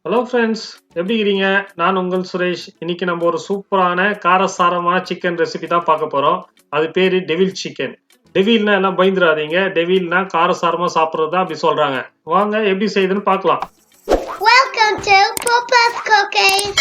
Hello friends, எப்படி இருக்கீங்க? நான் உங்கள் சுரேஷ். இன்னைக்கு நம்ம ஒரு சூப்பரான காரசாரமா சிக்கன் ரெசிபி தான் பார்க்க போறோம். அது பேரு டெவில் சிக்கன். டெவில்னா எல்லாம் பயந்துராதீங்க. டெவில்னா காரசாரமா சாப்பிட்றது தான் அப்படி சொல்றாங்க. வாங்க எப்படி செய்யுதுன்னு பார்க்கலாம். Welcome to Papa's Cookies.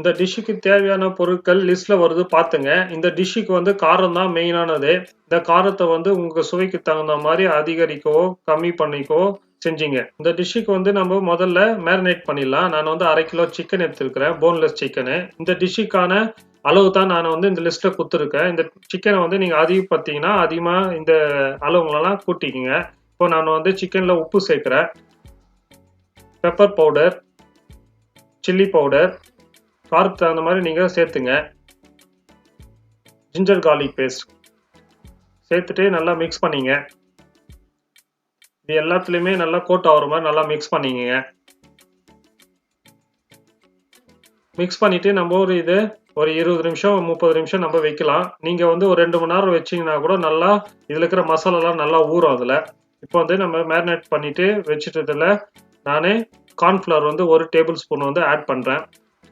இந்த டிஷ்ஷுக்கு தேவையான பொருட்கள் லிஸ்ட்ல வருது பார்த்துங்க. இந்த டிஷ்ஷுக்கு வந்து காரம் தான் மெயினானது. இந்த காரத்தை வந்து உங்க சுவைக்கு தகுந்த மாதிரி அதிகரிக்கவோ கம்மி பண்ணிக்கவோ செஞ்சீங்க. இந்த டிஷ்ஷுக்கு வந்து நம்ம முதல்ல மேரினேட் பண்ணிடலாம். நான் வந்து 1/2 கிலோ சிக்கன் எடுத்துருக்கிறேன், போன்லெஸ் சிக்கனு. இந்த டிஷ்ஷுக்கான அளவு தான் நான் வந்து இந்த லிஸ்ட்ல கொடுத்துருக்கேன். இந்த சிக்கனை வந்து நீங்க அதிகப்படுத்தீங்கன்னா அதிகமாக இந்த அளவுங்களெல்லாம் கூட்டிக்கிங்க. இப்போ நான் வந்து சிக்கன்ல உப்பு சேர்க்கிறேன், பெப்பர் பவுடர், சில்லி பவுடர், காரத்துக்கு தகுந்த மாதிரி நீங்கள் சேர்த்துங்க. ஜிஞ்சர் கார்லிக் பேஸ்ட் சேர்த்துட்டு நல்லா மிக்ஸ் பண்ணிங்க. இது எல்லாத்துலேயுமே நல்லா கோட் ஆகிற மாதிரி நல்லா மிக்ஸ் பண்ணிக்கங்க. மிக்ஸ் பண்ணிவிட்டு நம்ம ஒரு 20 நிமிஷம் 30 நிமிஷம் நம்ம வைக்கலாம். நீங்கள் வந்து ஒரு 2 மணி நேரம் வச்சிங்கன்னா கூட நல்லா இதில் இருக்கிற மசாலாலாம் நல்லா ஊறும் அதில். இப்போ வந்து நம்ம மேரினேட் பண்ணிவிட்டு வச்சுட்டதில் நான் கார்ன்ஃப்ளவர் வந்து 1 டேபிள் ஸ்பூன் வந்து ஆட் பண்ணுறேன்.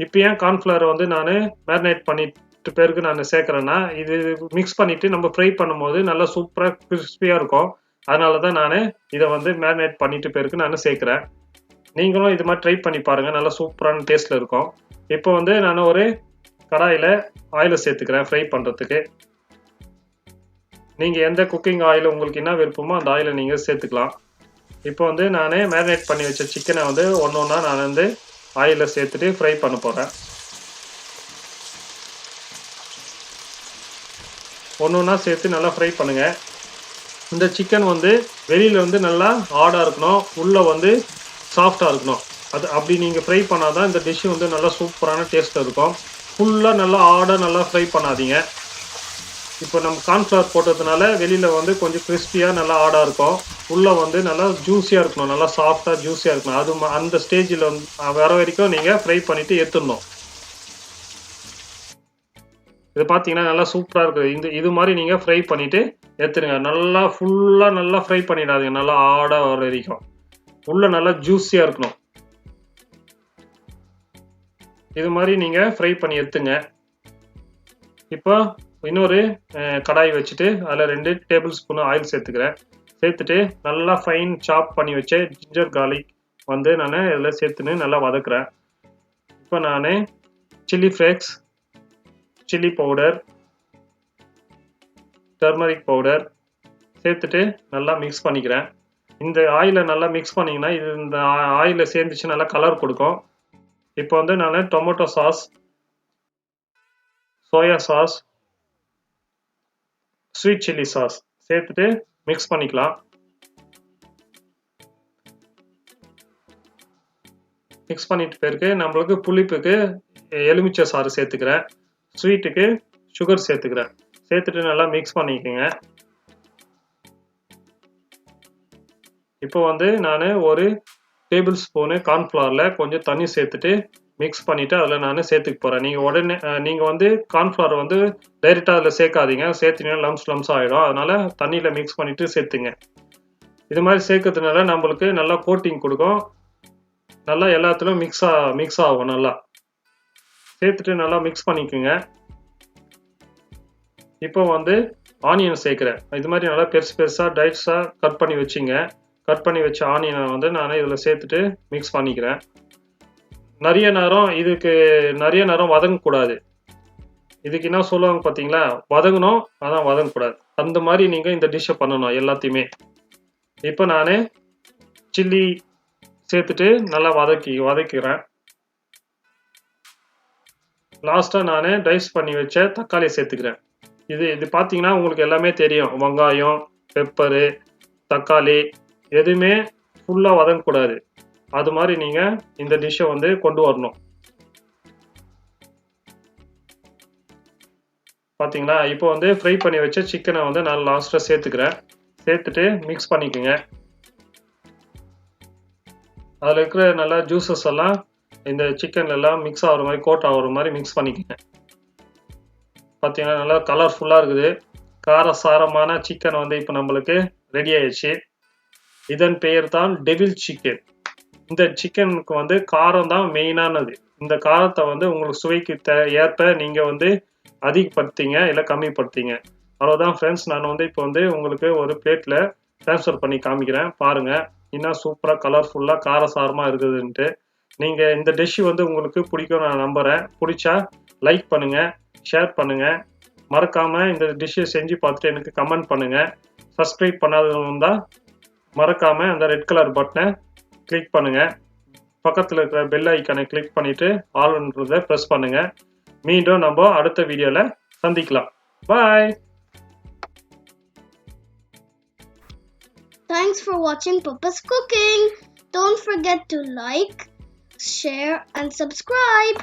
இப்போ ஏன் கார்ன்ஃப்ளவரை வந்து நான் மேரினேட் பண்ணிட்டு பேருக்கு நான் சேர்க்குறேன்னா, இது மிக்ஸ் பண்ணிவிட்டு நம்ம ஃப்ரை பண்ணும்போது நல்லா சூப்பராக கிறிஸ்பியாக இருக்கும். அதனால தான் நான் இதை வந்து மேரினேட் பண்ணிட்டு பேருக்கு நான் சேர்க்குறேன். நீங்களும் இது மாதிரி ட்ரை பண்ணி பாருங்கள், நல்லா சூப்பரான டேஸ்ட்டில் இருக்கும். இப்போ வந்து நான் ஒரு கடாயில் ஆயிலை சேர்த்துக்கிறேன் ஃப்ரை பண்ணுறதுக்கு. நீங்கள் எந்த குக்கிங் ஆயில் உங்களுக்கு என்ன விருப்பமோ அந்த ஆயிலை நீங்கள் சேர்த்துக்கலாம். இப்போ வந்து நான் மேரினேட் பண்ணி வச்ச சிக்கனை வந்து ஒன்று ஒன்றா நான் வந்து ஆயிலில் சேர்த்துட்டு ஃப்ரை பண்ண போகிறேன். ஒன்று ஒன்றா சேர்த்து நல்லா ஃப்ரை பண்ணுங்கள். இந்த சிக்கன் வந்து வெளியில் வந்து நல்லா ஹார்டாக இருக்கணும், உள்ளே வந்து சாஃப்டாக இருக்கணும். அது அப்படி நீங்கள் ஃப்ரை பண்ணால் தான் இந்த டிஷ்ஷு வந்து நல்லா சூப்பரான டேஸ்ட்டில் இருக்கும். ஃபுல்லாக நல்லா ஹார்டாக நல்லா ஃப்ரை பண்ணாதீங்க. இப்போ நம்ம கார்ன்ஃப்ளவர் போட்டதுனால வெளியில் வந்து கொஞ்சம் கிறிஸ்பியாக நல்லா ஹார்டாக இருக்கும், உள்ளே வந்து நல்லா ஜூஸியாக இருக்கணும், நல்லா சாஃப்டாக ஜூஸியாக இருக்கணும். அது அந்த ஸ்டேஜில் வந்து வர வரைக்கும் நீங்கள் ஃப்ரை பண்ணிவிட்டு எடுத்துடணும். இது பார்த்தீங்கன்னா நல்லா சூப்பராக இருக்குது. இது மாதிரி நீங்கள் ஃப்ரை பண்ணிவிட்டு எடுத்துருங்க. நல்லா ஃபுல்லாக நல்லா ஃப்ரை பண்ணிடாதீங்க, நல்லா ஹார்டாக வர வரைக்கும். உள்ளே நல்லா ஜூஸியாக இருக்கணும். இது மாதிரி நீங்கள் ஃப்ரை பண்ணி எடுத்துங்க. இப்போ இன்னொரு கடாய் வச்சுட்டு அதில் 2 டேபிள் ஸ்பூன் ஆயில் சேர்த்துக்கிறேன். சேர்த்துட்டு நல்லா ஃபைன் சாப் பண்ணி வச்ச ஜிஞ்சர் கார்லிக் வந்து நான் இதில் சேர்த்துன்னு நல்லா வதக்குறேன். இப்போ நான் chilli flakes, chilli powder, turmeric powder சேர்த்துட்டு நல்லா மிக்ஸ் பண்ணிக்கிறேன். இந்த ஆயிலை நல்லா மிக்ஸ் பண்ணிங்கன்னா இது இந்த ஆயிலில் சேர்ந்துச்சு நல்லா கலர் கொடுக்கும். இப்போ வந்து நான் tomato sauce, soya sauce, sweet chilli sauce சேர்த்துட்டு மிக்ஸ் பண்ணிக்கலாம். மிக்ஸ் பண்ணிட்டு பிறகு நம்மளுக்கு புளிப்புக்கு எலுமிச்சை சாறு சேர்த்துக்கிறேன், ஸ்வீட்டுக்கு சுகர் சேர்த்துக்கிறேன். சேர்த்துட்டு நல்லா மிக்ஸ் பண்ணிக்கோங்க. இப்போ வந்து நான் ஒரு டேபிள் ஸ்பூனு கார்ன்ஃப்ளவரில் கொஞ்சம் தண்ணி சேர்த்துட்டு மிக்ஸ் பண்ணிவிட்டு அதில் நான் சேர்த்துக்க போகிறேன். நீங்கள் வந்து கார்ன்ஃப்ளவர் வந்து டைரெக்டாக அதில் சேர்க்காதீங்க, சேர்த்திங்கன்னா லம்ஸ் ஆகிடும். அதனால் தண்ணியில் மிக்ஸ் பண்ணிவிட்டு சேர்த்துங்க. இது மாதிரி சேர்க்கறதுனால நம்மளுக்கு நல்லா கோட்டிங் கொடுக்கும், நல்லா எல்லாத்துலையும் மிக்ஸ் ஆகும். நல்லா சேர்த்துட்டு நல்லா மிக்ஸ் பண்ணிக்கோங்க. இப்போ வந்து ஆனியன் சேர்க்குறேன். இது மாதிரி நல்லா பெருசாக டைட்ஸாக கட் பண்ணி வச்சுங்க. கட் பண்ணி வச்ச ஆனியனை வந்து நான் இதில் சேர்த்துட்டு மிக்ஸ் பண்ணிக்கிறேன். நிறைய நேரம் வதங்கக்கூடாது. இதுக்கு என்ன சொல்லுவாங்க பார்த்தீங்களா, வதங்கணும் அதான் வதங்கக்கூடாது. அந்த மாதிரி நீங்கள் இந்த டிஷ்ஷை பண்ணணும் எல்லாத்தையுமே. இப்போ நான் சில்லி சேர்த்துட்டு நல்லா வதக்கிறேன். லாஸ்ட்டாக நான் டைஸ் பண்ணி வச்ச தக்காளி சேர்த்துக்கிறேன். இது பார்த்தீங்கன்னா உங்களுக்கு எல்லாமே தெரியும். வெங்காயம், பெப்பரு, தக்காளி எதுவுமே ஃபுல்லாக வதங்கக்கூடாது. அது மாதிரி நீங்கள் இந்த டிஷ்ஷை வந்து கொண்டு வரணும். பார்த்தீங்களா? இப்போ வந்து ஃப்ரை பண்ணி வச்ச சிக்கனை வந்து நான் லாஸ்ட்டாக சேர்த்துக்கிறேன். சேர்த்துட்டு மிக்ஸ் பண்ணிக்கோங்க. அதில் இருக்கிற நல்லா ஜூஸஸ் எல்லாம் இந்த சிக்கன்ல எல்லாம் மிக்ஸ் ஆகிற மாதிரி, கோட் ஆகிற மாதிரி மிக்ஸ் பண்ணிக்கோங்க. பார்த்தீங்கன்னா நல்லா கலர்ஃபுல்லாக இருக்குது. காரசாரமான சிக்கன் வந்து இப்போ நம்மளுக்கு ரெடி ஆயிடுச்சு. இதன் பெயர் தான் டெவில் சிக்கன். இந்த சிக்கனுக்கு வந்து காரம் தான் மெயினானது. இந்த காரத்தை வந்து உங்களுக்கு சுவைக்கு ஏற்ப நீங்க வந்து அதிகப்படுத்திங்க இல்லை கம்மிப்படுத்திங்க. அவ்வளோதான் ஃப்ரெண்ட்ஸ். நான் வந்து இப்போ வந்து உங்களுக்கு ஒரு பிளேட்டில் ட்ரான்ஸ்ஃபர் பண்ணி காமிக்கிறேன் பாருங்கள். இன்னும் சூப்பராக கலர்ஃபுல்லாக காரசாரமாக இருக்குதுன்ட்டு. நீங்கள் இந்த டிஷ் வந்து உங்களுக்கு பிடிக்கும் நான் நம்புகிறேன். பிடிச்சா லைக் பண்ணுங்கள், ஷேர் பண்ணுங்கள். மறக்காமல் இந்த டிஷ்ஷை செஞ்சு பார்த்துட்டு எனக்கு கமெண்ட் பண்ணுங்கள். சப்ஸ்கிரைப் பண்ணாதவங்க இருந்தால் மறக்காமல் அந்த ரெட் கலர் பட்டனை கிளிக் பண்ணுங்கள். பக்கத்தில் இருக்கிற பெல் ஐக்கானை கிளிக் பண்ணிவிட்டு ஆல்ன்றதை ப்ரெஸ் பண்ணுங்கள். மீண்டும் நம்ம அடுத்த வீடியோவில் சந்திக்கலாம். பாய். Thanks for watching Papa's Cooking. Don't forget to like, share and subscribe.